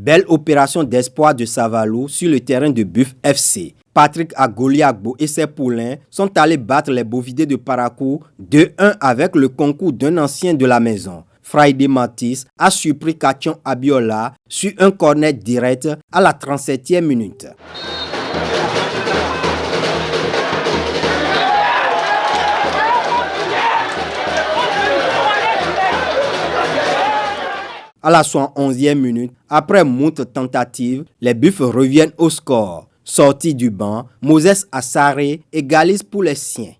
Belle opération d'espoir de Savalou sur le terrain de Buff FC. Patrick Agoliagbo et ses poulains sont allés battre les Bovidés de Parakou 2-1 avec le concours d'un ancien de la maison. Friday Matisse a surpris Kation Abiola sur un corner direct à la 37e minute. À la 71e minute, après moult tentatives, les Buffs reviennent au score. Sorti du banc, Moses Assaré égalise pour les siens.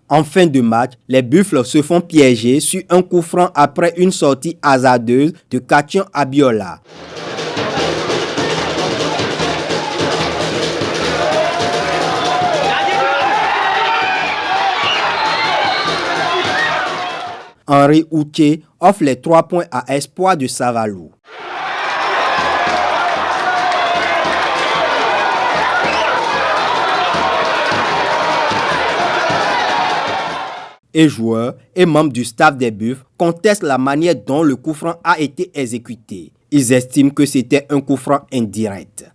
En fin de match, les Buffles se font piéger sur un coup franc après une sortie hasardeuse de Kation Abiola. Henri Outier offre les 3 points à Espoir de Savalou. Et joueurs et membres du staff des Buffs contestent la manière dont le coup franc a été exécuté. Ils estiment que c'était un coup franc indirect.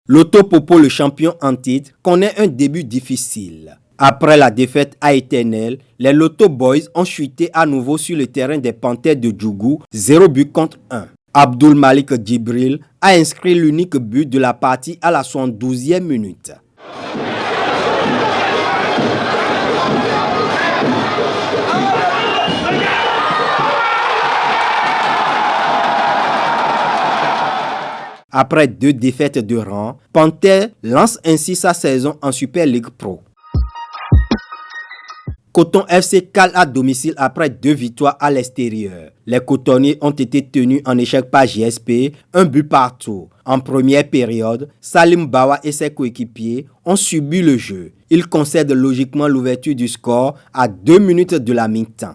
Lotto Popo, le champion en titre, connaît un début difficile. Après la défaite à Éternel, les Lotto Boys ont chuté à nouveau sur le terrain des Panthères de Djougou, 0 but contre 1. Abdul Malik Djibril a inscrit l'unique but de la partie à la 72e minute. Après 2 défaites de rang, Panthère lance ainsi sa saison en Super League Pro. Coton FC cale à domicile après 2 victoires à l'extérieur. Les cotonniers ont été tenus en échec par JSP, 1 but partout. En première période, Salim Bawa et ses coéquipiers ont subi le jeu. Ils concèdent logiquement l'ouverture du score à 2 minutes de la mi-temps.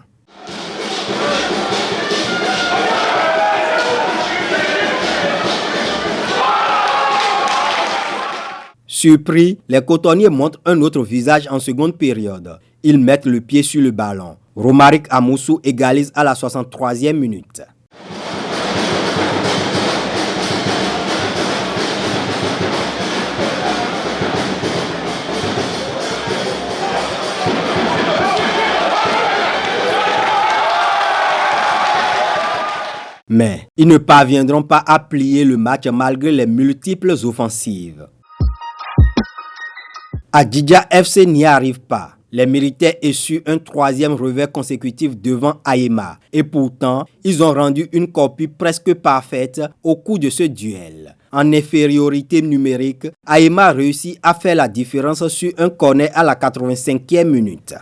Surpris, les cotonniers montrent un autre visage en seconde période. Ils mettent le pied sur le ballon. Romaric Amoussou égalise à la 63e minute. Mais ils ne parviendront pas à plier le match malgré les multiples offensives. Adidja FC n'y arrive pas. Les militaires essuient un 3e revers consécutif devant Aïma. Et pourtant, ils ont rendu une copie presque parfaite au cours de ce duel. En infériorité numérique, Aïma réussit à faire la différence sur un corner à la 85e minute.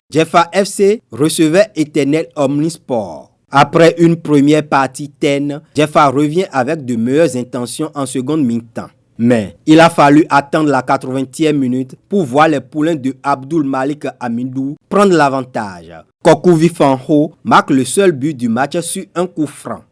Jeffa FC recevait Éternel Omnisport. Après une première partie terne, Jeffa revient avec de meilleures intentions en seconde mi-temps. Mais il a fallu attendre la 80e minute pour voir les poulains de Abdul Malik Amindou prendre l'avantage. Kokouvi Fanho marque le seul but du match sur un coup franc.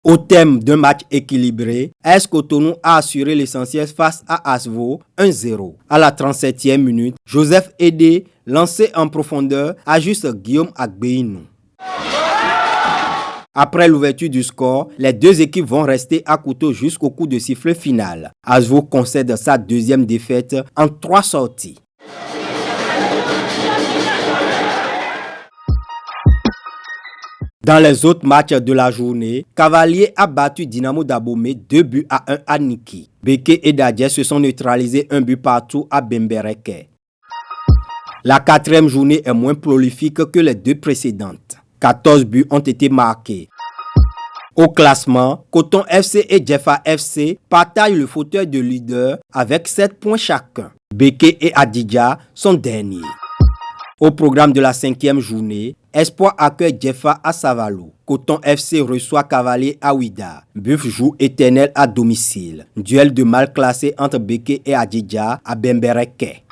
Au thème d'un match équilibré, AS Cotonou a assuré l'essentiel face à Asvo 1-0. À la 37e minute, Joseph Edé, lancé en profondeur, ajuste Guillaume Agbeinou. Après l'ouverture du score, les 2 équipes vont rester à couteau jusqu'au coup de sifflet final. Asvo concède sa 2e défaite en 3 sorties. Dans les autres matchs de la journée, Cavalier a battu Dynamo d'Abomey 2 buts à 1 à Niki. Beke et Dadje se sont neutralisés 1 but partout à Bembereke. La 4e journée est moins prolifique que les 2 précédentes. 14 buts ont été marqués. Au classement, Coton FC et Jeffa FC partagent le fauteuil de leader avec 7 points chacun. Beke et Adidja sont derniers. Au programme de la 5e journée, Espoir accueille Jeffa à Savalou. Coton FC reçoit Cavalier à Ouida. Buff joue Éternel à domicile. Duel de mal classé entre Beke et Adidja à Bembereke.